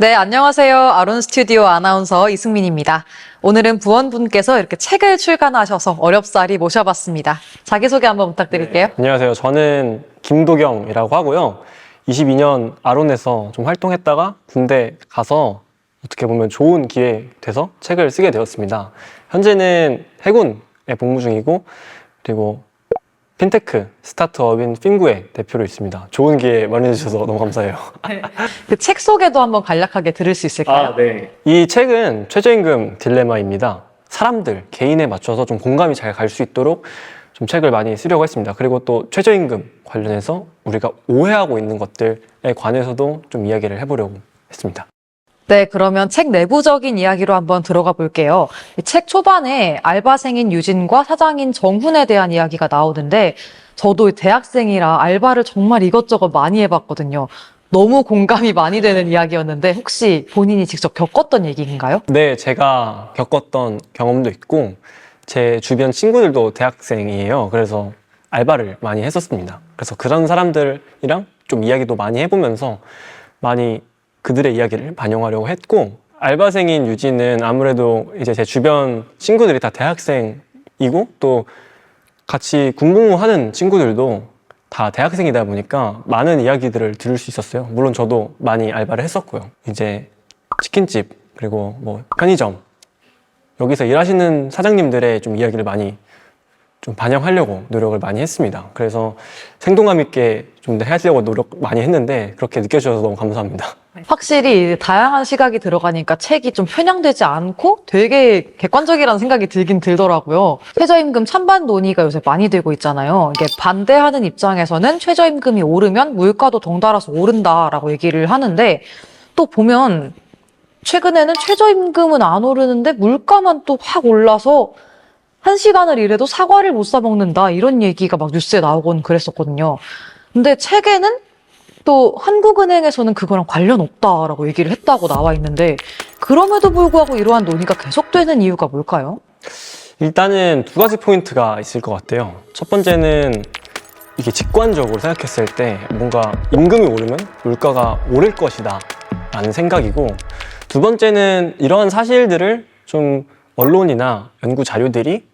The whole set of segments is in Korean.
네, 안녕하세요. 아론 스튜디오 아나운서 이승민입니다. 오늘은 부원분께서 이렇게 책을 출간하셔서 어렵사리 모셔봤습니다. 자기소개 한번 부탁드릴게요. 안녕하세요. 저는 김도경이라고 하고요. 22년 아론에서 좀 활동했다가 군대 가서 어떻게 보면 좋은 기회 돼서 책을 쓰게 되었습니다. 현재는 해군에 복무 중이고, 그리고 핀테크 스타트업인 핑구의 대표로 있습니다. 좋은 기회 마련해 주셔서 너무 감사해요. 그 책 소개도 한번 간략하게 들을 수 있을까요? 네. 이 책은 최저임금 딜레마입니다. 사람들, 개인에 맞춰서 좀 공감이 잘 갈 수 있도록 좀 책을 많이 쓰려고 했습니다. 그리고 또 최저임금 관련해서 우리가 오해하고 있는 것들에 관해서도 좀 이야기를 해보려고 했습니다. 네, 그러면 책 내부적인 이야기로 한번 들어가 볼게요. 이 책 초반에 알바생인 유진과 사장인 정훈에 대한 이야기가 나오는데 저도 대학생이라 알바를 정말 이것저것 많이 해봤거든요. 너무 공감이 많이 되는 이야기였는데 혹시 본인이 직접 겪었던 얘기인가요? 네, 제가 겪었던 경험도 있고 제 주변 친구들도 대학생이에요. 그래서 알바를 많이 했었습니다. 그래서 그런 사람들이랑 좀 이야기도 많이 해보면서 많이 그들의 이야기를 반영하려고 했고, 알바생인 유진은 아무래도 이제 제 주변 친구들이 다 대학생이고 또 같이 군복무하는 친구들도 다 대학생이다 보니까 많은 이야기들을 들을 수 있었어요. 물론 저도 많이 알바를 했었고요. 이제 치킨집, 그리고 뭐 편의점, 여기서 일하시는 사장님들의 좀 이야기를 많이 좀 반영하려고 노력을 많이 했습니다. 그래서 생동감 있게 좀 더 하려고 노력 많이 했는데 그렇게 느껴주셔서 너무 감사합니다. 확실히 다양한 시각이 들어가니까 책이 좀 편향되지 않고 되게 객관적이라는 생각이 들긴 들더라고요. 최저임금 찬반 논의가 요새 많이 되고 있잖아요. 이게 반대하는 입장에서는 최저임금이 오르면 물가도 덩달아서 오른다라고 얘기를 하는데 또 보면 최근에는 최저임금은 안 오르는데 물가만 또 확 올라서 1시간을 일해도 사과를 못 사 먹는다 이런 얘기가 막 뉴스에 나오곤 그랬었거든요. 근데 책에는 또 한국은행에서는 그거랑 관련 없다라고 얘기를 했다고 나와 있는데 그럼에도 불구하고 이러한 논의가 계속되는 이유가 뭘까요? 일단은 두 가지 포인트가 있을 것 같아요. 첫 번째는 이게 직관적으로 생각했을 때 뭔가 임금이 오르면 물가가 오를 것이다 라는 생각이고, 두 번째는 이러한 사실들을 좀 언론이나 연구 자료들이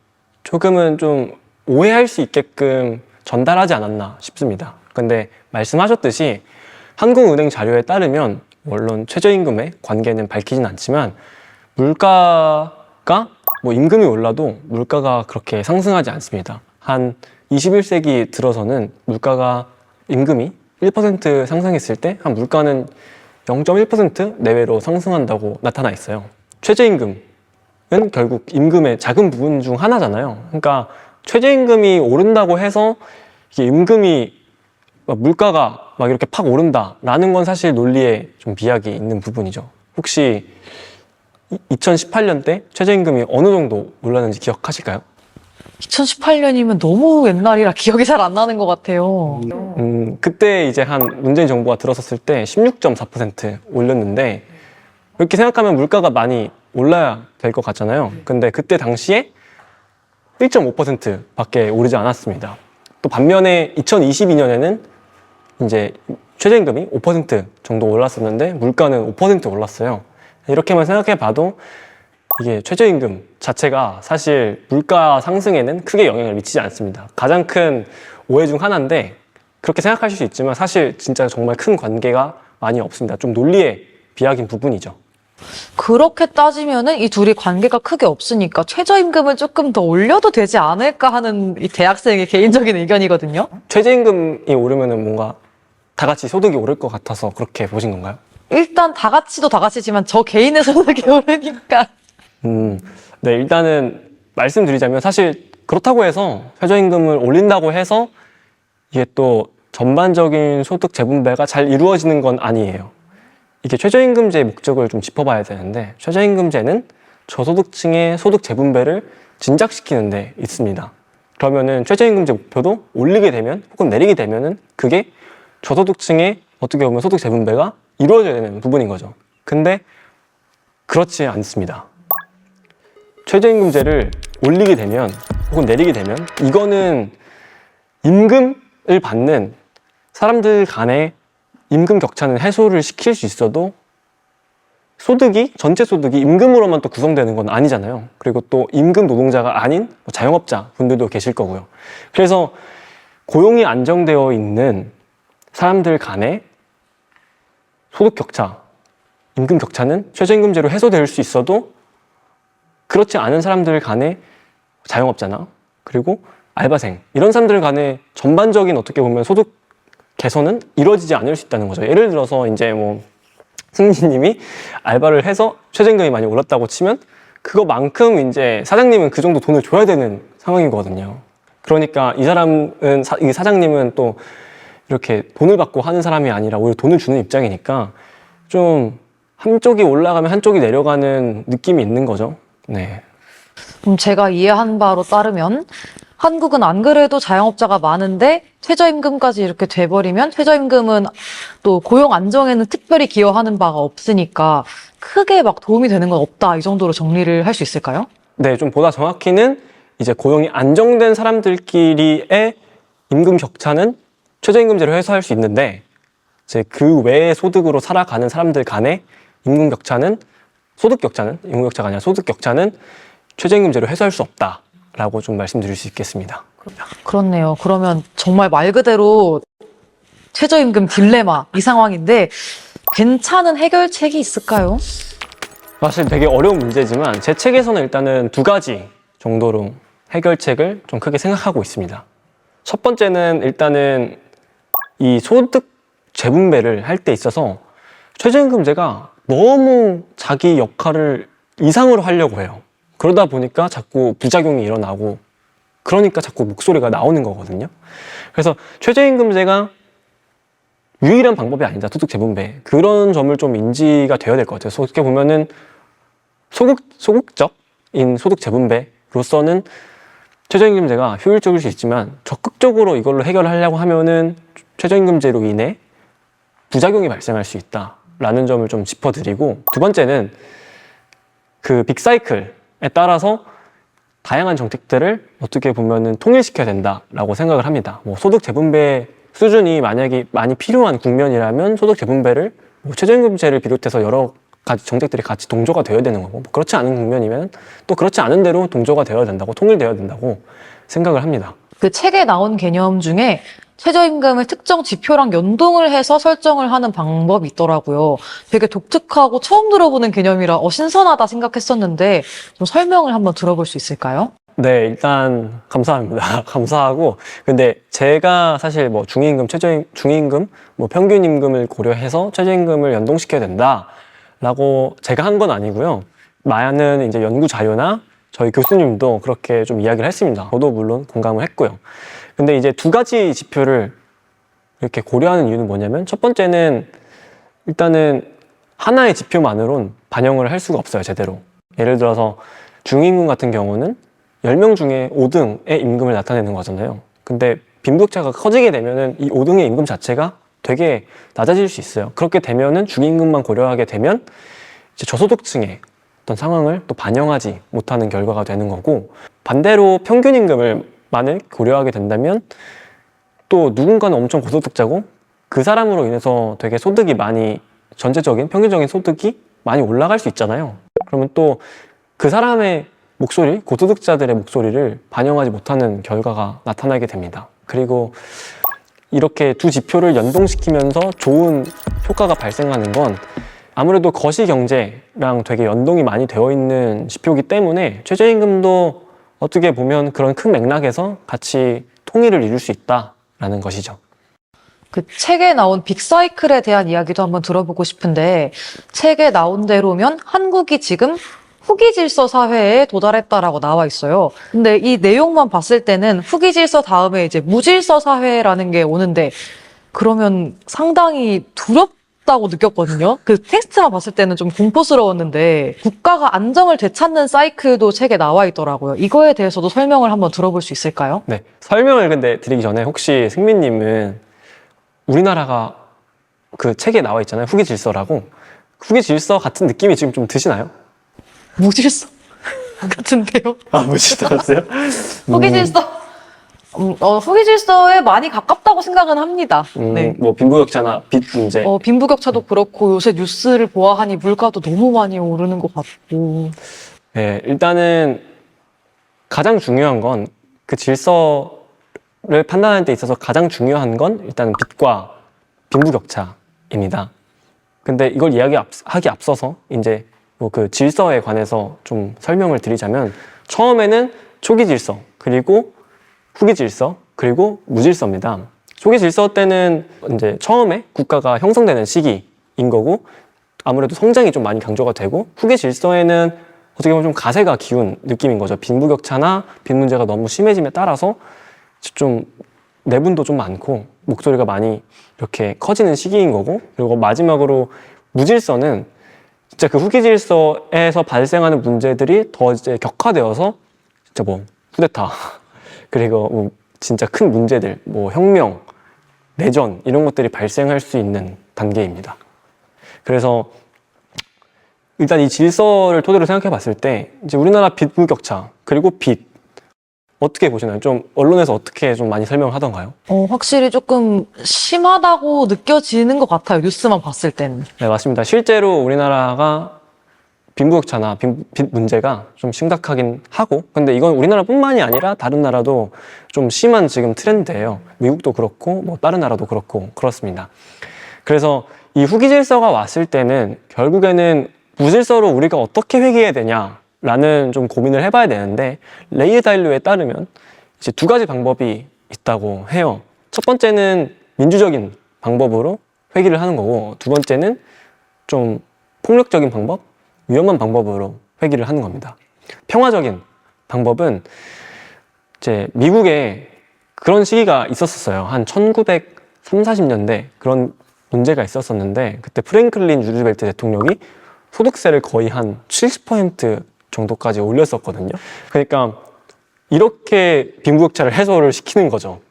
조금은 좀 오해할 수 있게끔 전달하지 않았나 싶습니다. 근데 말씀하셨듯이 한국은행 자료에 따르면 물론 최저임금의 관계는 밝히진 않지만 물가가 뭐 임금이 올라도 물가가 그렇게 상승하지 않습니다. 한 21세기 들어서는 물가가 임금이 1% 상승했을 때 한 물가는 0.1% 내외로 상승한다고 나타나 있어요. 최저임금은 결국 임금의 작은 부분 중 하나잖아요. 그러니까 최저임금이 오른다고 해서 이게 임금이 물가가 막 이렇게 팍 오른다라는 건 사실 논리에 좀 비약이 있는 부분이죠. 혹시 2018년 때 최저임금이 어느 정도 올랐는지 기억하실까요? 2018년이면 너무 옛날이라 기억이 잘 안 나는 것 같아요. 그때 이제 한 문재인 정부가 들어섰을 때 16.4% 올렸는데, 이렇게 생각하면 물가가 많이 올라야 될 것 같잖아요. 근데 그때 당시에 1.5% 밖에 오르지 않았습니다. 또 반면에 2022년에는 이제 최저임금이 5% 정도 올랐었는데 물가는 5% 올랐어요. 이렇게만 생각해 봐도 이게 최저임금 자체가 사실 물가 상승에는 크게 영향을 미치지 않습니다. 가장 큰 오해 중 하나인데 그렇게 생각하실 수 있지만 사실 진짜 정말 큰 관계가 많이 없습니다. 좀 논리에 비약인 부분이죠. 그렇게 따지면은 이 둘이 관계가 크게 없으니까 최저임금을 조금 더 올려도 되지 않을까 하는 이 대학생의 개인적인 의견이거든요. 최저임금이 오르면은 뭔가 다 같이 소득이 오를 것 같아서 그렇게 보신 건가요? 일단 다 같이도 다 같이지만 저 개인의 소득이 오르니까. 네, 일단은 말씀드리자면 사실 그렇다고 해서 최저임금을 올린다고 해서 이게 또 전반적인 소득 재분배가 잘 이루어지는 건 아니에요. 이게 최저임금제의 목적을 좀 짚어봐야 되는데, 최저임금제는 저소득층의 소득 재분배를 진작시키는 데 있습니다. 그러면은 최저임금제 목표도 올리게 되면 혹은 내리게 되면은 그게 저소득층의 어떻게 보면 소득 재분배가 이루어져야 되는 부분인 거죠. 근데 그렇지 않습니다. 최저임금제를 올리게 되면 혹은 내리게 되면 이거는 임금을 받는 사람들 간의 임금 격차는 해소를 시킬 수 있어도 소득이 전체 소득이 임금으로만 또 구성되는 건 아니잖아요. 그리고 또 임금 노동자가 아닌 뭐 자영업자 분들도 계실 거고요. 그래서 고용이 안정되어 있는 사람들 간의 소득 격차, 임금 격차는 최저임금제로 해소될 수 있어도 그렇지 않은 사람들 간의 자영업자나 그리고 알바생 이런 사람들 간의 전반적인 어떻게 보면 소득 개선은 이루어지지 않을 수 있다는 거죠. 예를 들어서 이제 뭐 승민님이 알바를 해서 최저임금이 많이 올랐다고 치면 그거만큼 이제 사장님은 그 정도 돈을 줘야 되는 상황이거든요. 그러니까 이 사장님은 또 이렇게 돈을 받고 하는 사람이 아니라 오히려 돈을 주는 입장이니까 좀 한쪽이 올라가면 한쪽이 내려가는 느낌이 있는 거죠. 네. 제가 이해한 바로 따르면 한국은 안 그래도 자영업자가 많은데 최저임금까지 이렇게 돼버리면 최저임금은 또 고용 안정에는 특별히 기여하는 바가 없으니까 크게 막 도움이 되는 건 없다 이 정도로 정리를 할 수 있을까요? 네, 좀 보다 정확히는 이제 고용이 안정된 사람들끼리의 임금 격차는 최저임금제로 해소할 수 있는데 이제 그 외의 소득으로 살아가는 사람들 간의 임금 격차는 임금 격차가 아니라 소득 격차는 최저임금제로 해소할 수 없다라고 좀 말씀드릴 수 있겠습니다. 그렇네요. 그러면 정말 말 그대로 최저임금 딜레마 이 상황인데 괜찮은 해결책이 있을까요? 사실 되게 어려운 문제지만 제 책에서는 일단은 두 가지 정도로 해결책을 좀 크게 생각하고 있습니다. 첫 번째는 일단은 이 소득 재분배를 할 때 있어서 최저임금제가 너무 자기 역할을 이상으로 하려고 해요. 그러다 보니까 자꾸 부작용이 일어나고 그러니까 자꾸 목소리가 나오는 거거든요. 그래서 최저임금제가 유일한 방법이 아니다. 소득 재분배. 그런 점을 좀 인지가 되어야 될 것 같아요. 어떻게 보면은 소극적인 소득 재분배로서는 최저임금제가 효율적일 수 있지만 적극적으로 이걸로 해결하려고 하면은 최저임금제로 인해 부작용이 발생할 수 있다라는 점을 좀 짚어드리고, 두 번째는 그 빅사이클에 따라서 다양한 정책들을 어떻게 보면은 통일시켜야 된다라고 생각을 합니다. 뭐 소득 재분배 수준이 만약에 많이 필요한 국면이라면 소득 재분배를 뭐 최저임금제를 비롯해서 여러 가지 정책들이 같이 동조가 되어야 되는 거고, 뭐 그렇지 않은 국면이면 또 그렇지 않은 대로 동조가 되어야 된다고, 통일되어야 된다고 생각을 합니다. 그 책에 나온 개념 중에 최저임금을 특정 지표랑 연동을 해서 설정을 하는 방법이 있더라고요. 되게 독특하고 처음 들어보는 개념이라 신선하다 생각했었는데 좀 설명을 한번 들어볼 수 있을까요? 네, 일단 감사합니다. 감사하고, 근데 제가 사실 뭐 중임금, 뭐 평균임금을 고려해서 최저임금을 연동시켜야 된다라고 제가 한 건 아니고요. 많은 이제 연구 자료나 저희 교수님도 그렇게 좀 이야기를 했습니다. 저도 물론 공감을 했고요. 근데 이제 두 가지 지표를 이렇게 고려하는 이유는 뭐냐면, 첫 번째는 일단은 하나의 지표만으론 반영을 할 수가 없어요, 제대로. 예를 들어서 중임금 같은 경우는 10명 중에 5등의 임금을 나타내는 거잖아요. 근데 빈부격차가 커지게 되면은 이 5등의 임금 자체가 되게 낮아질 수 있어요. 그렇게 되면은 중임금만 고려하게 되면 이제 저소득층의 어떤 상황을 또 반영하지 못하는 결과가 되는 거고, 반대로 평균임금을 만을 고려하게 된다면 또 누군가는 엄청 고소득자고 그 사람으로 인해서 되게 소득이 많이, 전체적인 평균적인 소득이 많이 올라갈 수 있잖아요. 그러면 또 그 사람의 목소리, 고소득자들의 목소리를 반영하지 못하는 결과가 나타나게 됩니다. 그리고 이렇게 두 지표를 연동시키면서 좋은 효과가 발생하는 건 아무래도 거시경제랑 되게 연동이 많이 되어 있는 지표이기 때문에 최저임금도 어떻게 보면 그런 큰 맥락에서 같이 통일을 이룰 수 있다라는 것이죠. 그 책에 나온 빅사이클에 대한 이야기도 한번 들어보고 싶은데, 책에 나온 대로면 한국이 지금 후기 질서 사회에 도달했다라고 나와 있어요. 근데 이 내용만 봤을 때는 후기 질서 다음에 이제 무질서 사회라는 게 오는데, 그러면 상당히 두렵다고 느꼈거든요. 그 텍스트만 봤을 때는 좀 공포스러웠는데 국가가 안정을 되찾는 사이클도 책에 나와 있더라고요. 이거에 대해서도 설명을 한번 들어볼 수 있을까요? 네, 설명을 근데 드리기 전에 혹시 승민님은 우리나라가 그 책에 나와 있잖아요, 후기 질서라고. 후기 질서 같은 느낌이 지금 좀 드시나요? 무질서 같은데요? 아, 무질서였어요? 후기 질서, 후기 질서에 많이 가깝다고 필요하다고 생각은 합니다. 네. 뭐 빈부격차나 빚 문제. 빈부격차도 그렇고 요새 뉴스를 보아하니 물가도 너무 많이 오르는 것 같고. 네, 일단은 가장 중요한 건 그 질서를 판단할 때 있어서 가장 중요한 건 일단 빚과 빈부격차입니다. 근데 이걸 하기 앞서서 이제 뭐 그 질서에 관해서 좀 설명을 드리자면 처음에는 초기 질서, 그리고 후기 질서, 그리고 무질서입니다. 초기 질서 때는 이제 처음에 국가가 형성되는 시기인 거고 아무래도 성장이 좀 많이 강조가 되고 후기 질서에는 어떻게 보면 좀 가세가 기운 느낌인 거죠. 빈부격차나 빚 문제가 너무 심해짐에 따라서 좀 내분도 좀 많고 목소리가 많이 이렇게 커지는 시기인 거고 그리고 마지막으로 무질서는 진짜 그 후기 질서에서 발생하는 문제들이 더 이제 격화되어서 진짜 뭐 쿠데타 그리고 뭐 진짜 큰 문제들 뭐 혁명, 내전 이런 것들이 발생할 수 있는 단계입니다. 그래서 일단 이 질서를 토대로 생각해 봤을 때 이제 우리나라 빈부격차 그리고 빚 어떻게 보시나요? 좀 언론에서 어떻게 좀 많이 설명을 하던가요? 확실히 조금 심하다고 느껴지는 것 같아요. 뉴스만 봤을 때는. 네, 맞습니다. 실제로 우리나라가 빈부격차나 빚 문제가 좀 심각하긴 하고 근데 이건 우리나라뿐만이 아니라 다른 나라도 좀 심한 지금 트렌드예요. 미국도 그렇고 뭐 다른 나라도 그렇고 그렇습니다. 그래서 이 후기 질서가 왔을 때는 결국에는 무질서로 우리가 어떻게 회귀해야 되냐라는 좀 고민을 해봐야 되는데 레이 달료에 따르면 이제 두 가지 방법이 있다고 해요. 첫 번째는 민주적인 방법으로 회귀를 하는 거고 두 번째는 좀 폭력적인 방법, 위험한 방법으로 회귀를 하는 겁니다. 평화적인 방법은 이제 미국에 그런 시기가 있었어요. 한 1930, 40년대 그런 문제가 있었었는데 그때 프랭클린 루즈벨트 대통령이 소득세를 거의 한 70% 정도까지 올렸었거든요. 그러니까 이렇게 빈부격차를 해소를 시키는 거죠.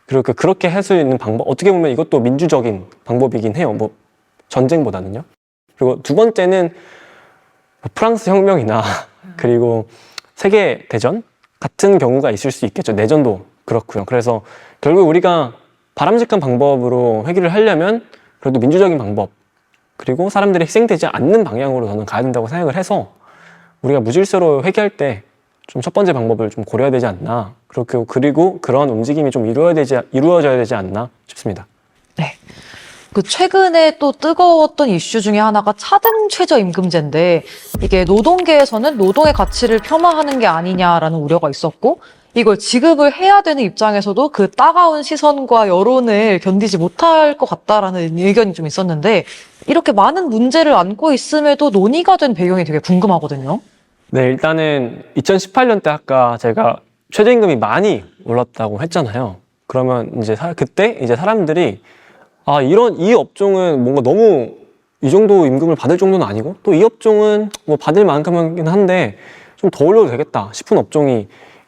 그리고 그렇게 할 수 있는 방법, 어떻게 보면 이것도 민주적인 방법이긴 해요. 뭐 전쟁보다는요. 그리고 두 번째는 프랑스 혁명이나 그리고 세계 대전 같은 경우가 있을 수 있겠죠. 내전도 그렇고요. 그래서 결국 우리가 바람직한 방법으로 회귀를 하려면 그래도 민주적인 방법 그리고 사람들이 희생되지 않는 방향으로 저는 가야 된다고 생각을 해서 우리가 무질서로 회귀할 때 좀 첫 번째 방법을 좀 고려해야 되지 않나 그리고 그런 움직임이 좀 이루어져야 되지 않나 싶습니다. 네. 그 최근에 또 뜨거웠던 이슈 중에 하나가 차등 최저임금제인데 이게 노동계에서는 노동의 가치를 폄하하는 게 아니냐라는 우려가 있었고 이걸 지급을 해야 되는 입장에서도 그 따가운 시선과 여론을 견디지 못할 것 같다라는 의견이 좀 있었는데 이렇게 많은 문제를 안고 있음에도 논의가 된 배경이 되게 궁금하거든요. 네, 일단은 2018년 때 아까 제가 최저임금이 많이 올랐다고 했잖아요. 그러면 이제 그때 이제 사람들이 이 업종은 뭔가 너무 이 정도 임금을 받을 정도는 아니고 또 이 업종은 뭐 받을 만큼이긴 한데 좀 더 올려도 되겠다 싶은 업종이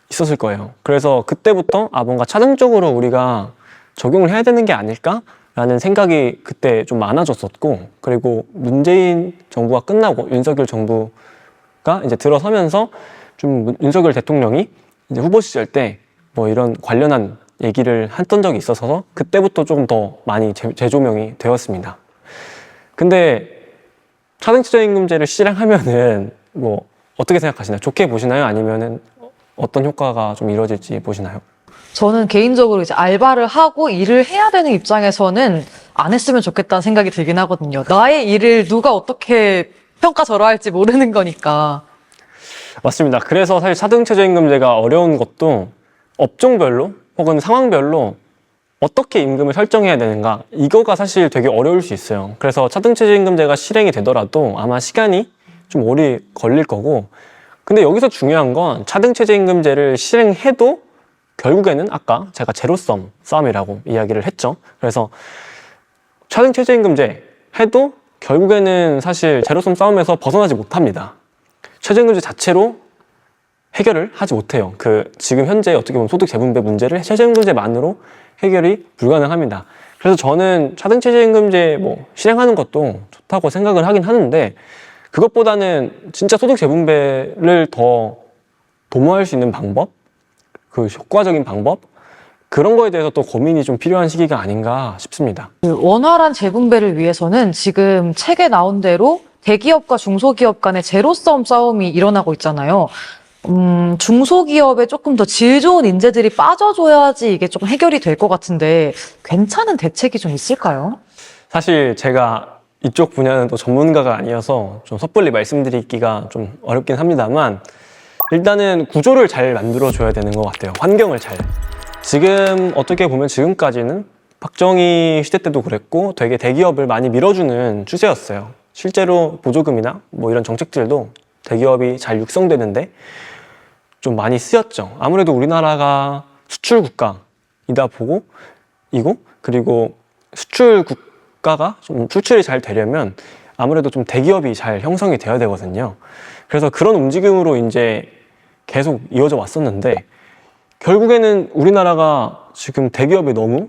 있었을 거예요. 그래서 그때부터 뭔가 차등적으로 우리가 적용을 해야 되는 게 아닐까라는 생각이 그때 좀 많아졌었고 그리고 문재인 정부가 끝나고 윤석열 정부가 이제 들어서면서 좀 윤석열 대통령이 이제 후보 시절 때 뭐 이런 관련한 얘기를 했던 적이 있어서 그때부터 조금 더 많이 재조명이 되었습니다. 근데 차등 최저임금제를 실행하면은 뭐 어떻게 생각하시나요? 좋게 보시나요? 아니면은 어떤 효과가 좀 이루어질지 보시나요? 저는 개인적으로 이제 알바를 하고 일을 해야 되는 입장에서는 안 했으면 좋겠다는 생각이 들긴 하거든요. 나의 일을 누가 어떻게 평가절하할지 모르는 거니까. 맞습니다. 그래서 사실 차등 최저임금제가 어려운 것도 업종별로 혹은 상황별로 어떻게 임금을 설정해야 되는가 이거가 사실 되게 어려울 수 있어요. 그래서 차등 최저임금제가 실행이 되더라도 아마 시간이 좀 오래 걸릴 거고 근데 여기서 중요한 건 차등 최저임금제를 실행해도 결국에는 아까 제가 제로섬 싸움이라고 이야기를 했죠. 그래서 차등 최저임금제 해도 결국에는 사실 제로섬 싸움에서 벗어나지 못합니다. 최저임금제 자체로 해결을 하지 못해요. 지금 현재 어떻게 보면 소득 재분배 문제를 최저임금제만으로 해결이 불가능합니다. 그래서 저는 차등 최저임금제 실행하는 것도 좋다고 생각을 하긴 하는데 그것보다는 진짜 소득 재분배를 더 도모할 수 있는 방법, 그 효과적인 방법, 그런 거에 대해서 또 고민이 좀 필요한 시기가 아닌가 싶습니다. 그 원활한 재분배를 위해서는 지금 책에 나온 대로 대기업과 중소기업 간의 제로섬 싸움이 일어나고 있잖아요. 중소기업에 조금 더 질 좋은 인재들이 빠져줘야지 이게 좀 해결이 될 것 같은데 괜찮은 대책이 좀 있을까요? 사실 제가 이쪽 분야는 또 전문가가 아니어서 좀 섣불리 말씀드리기가 좀 어렵긴 합니다만 일단은 구조를 잘 만들어줘야 되는 것 같아요. 환경을 잘. 지금 어떻게 보면 지금까지는 박정희 시대 때도 그랬고 되게 대기업을 많이 밀어주는 추세였어요. 실제로 보조금이나 뭐 이런 정책들도 대기업이 잘 육성되는데 좀 많이 쓰였죠. 아무래도 우리나라가 수출 국가이다 보고 이고 그리고 수출 국가가 좀 수출이 잘 되려면 아무래도 좀 대기업이 잘 형성이 되어야 되거든요. 그래서 그런 움직임으로 이제 계속 이어져 왔었는데 결국에는 우리나라가 지금 대기업에 너무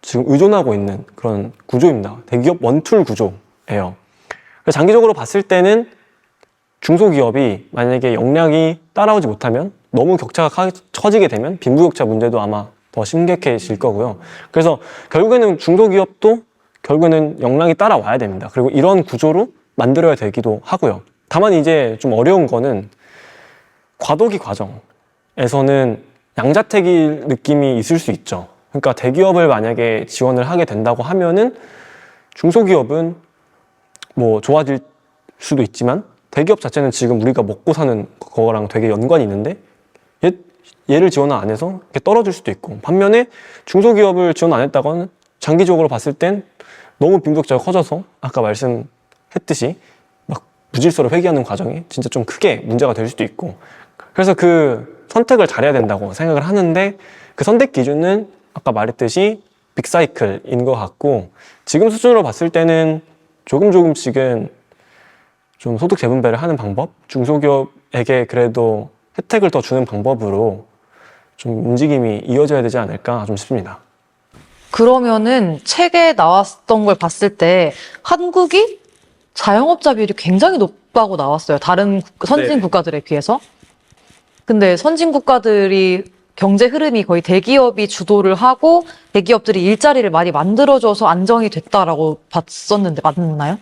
지금 의존하고 있는 그런 구조입니다. 대기업 원툴 구조예요. 장기적으로 봤을 때는 중소기업이 만약에 역량이 따라오지 못하면 너무 격차가 커지게 되면 빈부격차 문제도 아마 더 심각해질 거고요. 그래서 결국에는 중소기업도 결국에는 역량이 따라와야 됩니다. 그리고 이런 구조로 만들어야 되기도 하고요. 다만 이제 좀 어려운 거는 과도기 과정에서는 양자택일 느낌이 있을 수 있죠. 그러니까 대기업을 만약에 지원을 하게 된다고 하면은 중소기업은 뭐 좋아질 수도 있지만 대기업 자체는 지금 우리가 먹고 사는 거랑 되게 연관이 있는데 얘를 지원 안 해서 이렇게 떨어질 수도 있고 반면에 중소기업을 지원 안 했다고는 장기적으로 봤을 땐 너무 빈부격차가 커져서 아까 말씀했듯이 막 무질서를 회귀하는 과정이 진짜 좀 크게 문제가 될 수도 있고 그래서 그 선택을 잘해야 된다고 생각을 하는데 그 선택 기준은 아까 말했듯이 빅사이클인 것 같고 지금 수준으로 봤을 때는 조금씩은 좀 소득 재분배를 하는 방법, 중소기업에게 그래도 혜택을 더 주는 방법으로 좀 움직임이 이어져야 되지 않을까 좀 싶습니다. 그러면은 책에 나왔던 걸 봤을 때 한국이 자영업자 비율이 굉장히 높다고 나왔어요. 다른 선진 네. 국가들에 비해서. 근데 선진 국가들이 경제 흐름이 거의 대기업이 주도를 하고 대기업들이 일자리를 많이 만들어줘서 안정이 됐다라고 봤었는데 맞나요?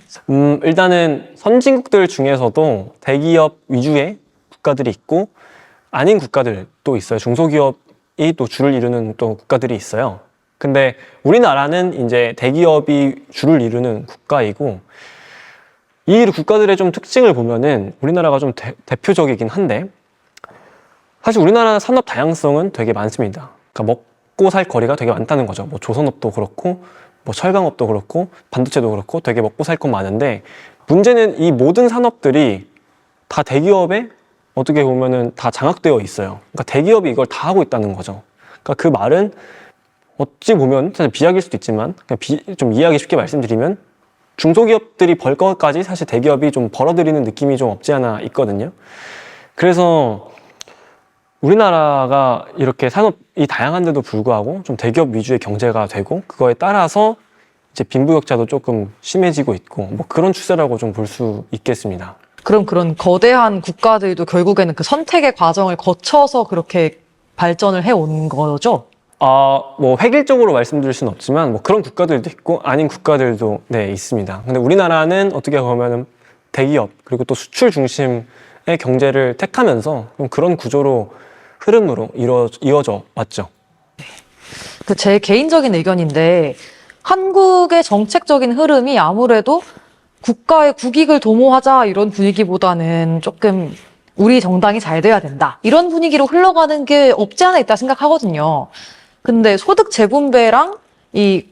일단은 선진국들 중에서도 대기업 위주의 국가들이 있고 아닌 국가들도 있어요. 중소기업이 또 주를 이루는 또 국가들이 있어요. 근데 우리나라는 이제 대기업이 주를 이루는 국가이고 이 국가들의 좀 특징을 보면은 우리나라가 좀 대표적이긴 한데 사실 우리나라 산업 다양성은 되게 많습니다. 그러니까 먹고 살 거리가 되게 많다는 거죠. 뭐 조선업도 그렇고, 뭐 철강업도 그렇고, 반도체도 그렇고 되게 먹고 살 건 많은데 문제는 이 모든 산업들이 다 대기업에 어떻게 보면은 다 장악되어 있어요. 그러니까 대기업이 이걸 다 하고 있다는 거죠. 그러니까 그 말은 어찌 보면 사실 비약일 수도 있지만 좀 이해하기 쉽게 말씀드리면 중소기업들이 벌 것까지 사실 대기업이 좀 벌어들이는 느낌이 좀 없지 않아 있거든요. 그래서 우리나라가 이렇게 산업이 다양한데도 불구하고 좀 대기업 위주의 경제가 되고 그거에 따라서 이제 빈부격차도 조금 심해지고 있고 뭐 그런 추세라고 좀 볼 수 있겠습니다. 그럼 그런 거대한 국가들도 결국에는 그 선택의 과정을 거쳐서 그렇게 발전을 해온 거죠? 뭐 획일적으로 말씀드릴 수는 없지만 뭐 그런 국가들도 있고 아닌 국가들도 네 있습니다. 근데 우리나라는 어떻게 보면은 대기업 그리고 또 수출 중심의 경제를 택하면서 좀 그런 구조로 흐름으로 이어져 왔죠. 그 제 개인적인 의견인데 한국의 정책적인 흐름이 아무래도 국가의 국익을 도모하자 이런 분위기보다는 조금 우리 정당이 잘 돼야 된다 이런 분위기로 흘러가는 게 없지 않아 있다 생각하거든요. 근데 소득 재분배랑 이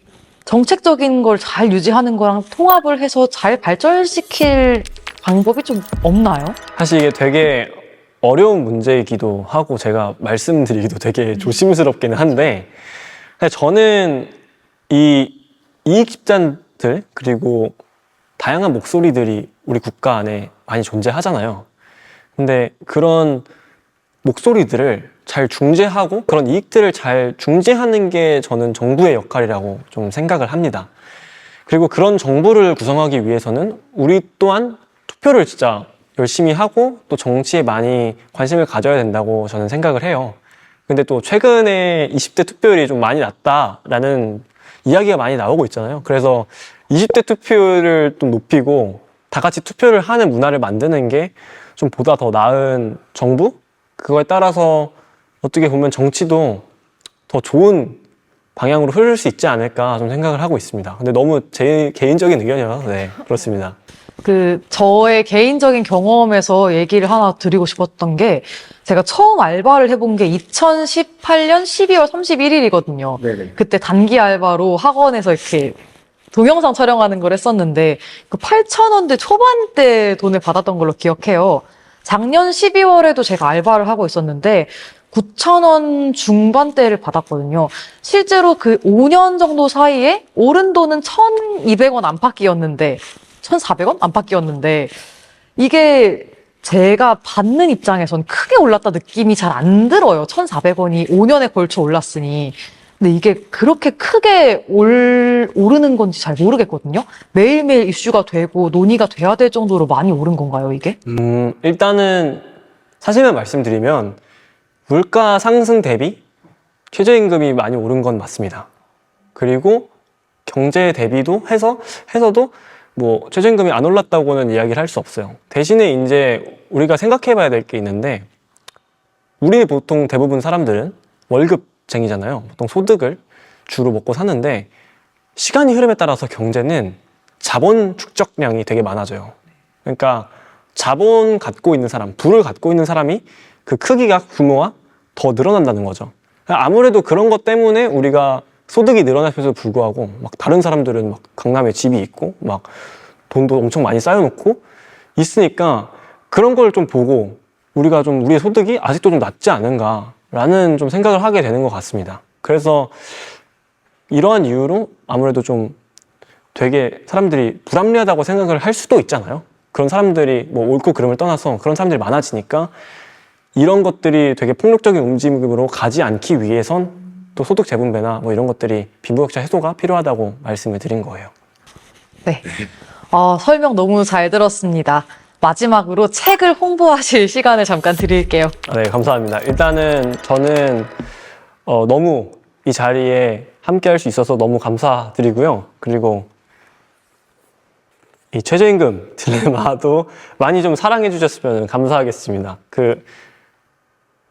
정책적인 걸 잘 유지하는 거랑 통합을 해서 잘 발전시킬 방법이 좀 없나요? 사실 이게 되게 어려운 문제이기도 하고 제가 말씀드리기도 되게 조심스럽기는 한데 저는 이 이익 집단들 그리고 다양한 목소리들이 우리 국가 안에 많이 존재하잖아요. 근데 그런 목소리들을 잘 중재하고 그런 이익들을 잘 중재하는 게 저는 정부의 역할이라고 좀 생각을 합니다. 그리고 그런 정부를 구성하기 위해서는 우리 또한 투표를 진짜 열심히 하고 또 정치에 많이 관심을 가져야 된다고 저는 생각을 해요. 근데 또 최근에 20대 투표율이 좀 많이 낮다라는 이야기가 많이 나오고 있잖아요. 그래서 20대 투표율을 좀 높이고 다 같이 투표를 하는 문화를 만드는 게 좀 보다 더 나은 정부? 그거에 따라서 어떻게 보면 정치도 더 좋은 방향으로 흐를 수 있지 않을까 좀 생각을 하고 있습니다. 근데 너무 제 개인적인 의견이라서 네, 그렇습니다. 저의 개인적인 경험에서 얘기를 하나 드리고 싶었던 게, 제가 처음 알바를 해본 게 2018년 12월 31일이거든요. 네네. 그때 단기 알바로 학원에서 이렇게 동영상 촬영하는 걸 했었는데, 그 8,000원대 초반대 돈을 받았던 걸로 기억해요. 작년 12월에도 제가 알바를 하고 있었는데, 9,000원 중반대를 받았거든요. 실제로 그 5년 정도 사이에 오른 돈은 1,200원 안팎이었는데, 1,400원 안팎이었는데, 이게 제가 받는 입장에선 크게 올랐다 느낌이 잘 안 들어요. 1,400원이 5년에 걸쳐 올랐으니. 근데 이게 그렇게 크게 오르는 건지 잘 모르겠거든요. 매일매일 이슈가 되고 논의가 돼야 될 정도로 많이 오른 건가요, 이게? 일단은 사실만 말씀드리면 물가 상승 대비 최저임금이 많이 오른 건 맞습니다. 그리고 경제 대비도 해서도 뭐 최저임금이 안 올랐다고는 이야기를 할 수 없어요. 대신에 이제 우리가 생각해 봐야 될 게 있는데, 우리 보통 대부분 사람들은 월급쟁이잖아요. 보통 소득을 주로 먹고 사는데, 시간이 흐름에 따라서 경제는 자본 축적량이 되게 많아져요. 그러니까 자본 갖고 있는 사람, 부를 갖고 있는 사람이 그 크기가, 규모가 더 늘어난다는 거죠. 아무래도 그런 것 때문에 우리가 소득이 늘어남에도 불구하고 막 다른 사람들은 막 강남에 집이 있고 막 돈도 엄청 많이 쌓여놓고 있으니까, 그런 걸 좀 보고 우리가 좀 우리의 소득이 아직도 좀 낮지 않은가라는 좀 생각을 하게 되는 것 같습니다. 그래서 이러한 이유로 아무래도 좀 되게 사람들이 불합리하다고 생각을 할 수도 있잖아요. 그런 사람들이 뭐 옳고 그름을 떠나서 그런 사람들이 많아지니까 이런 것들이 되게 폭력적인 움직임으로 가지 않기 위해선 또 소득 재분배나 뭐 이런 것들이 빈부격차 해소가 필요하다고 말씀을 드린 거예요. 네. 설명 너무 잘 들었습니다. 마지막으로 책을 홍보하실 시간을 잠깐 드릴게요. 네, 감사합니다. 일단은 저는 너무 이 자리에 함께 할 수 있어서 너무 감사드리고요. 그리고 이 최저임금 딜레마도 많이 좀 사랑해 주셨으면 감사하겠습니다. 그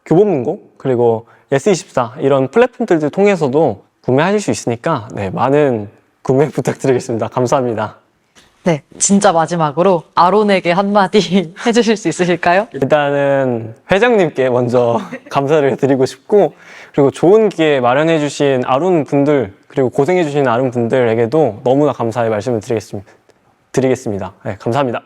교보문고 그리고 예스24 이런 플랫폼들 통해서도 구매하실 수 있으니까 네, 많은 구매 부탁드리겠습니다. 감사합니다. 네, 진짜 마지막으로 아론에게 한마디 해주실 수 있으실까요? 일단은 회장님께 먼저 감사를 드리고 싶고, 그리고 좋은 기회 마련해 주신 아론 분들, 그리고 고생해 주신 아론 분들에게도 너무나 감사의 말씀을 드리겠습니다. 네, 감사합니다.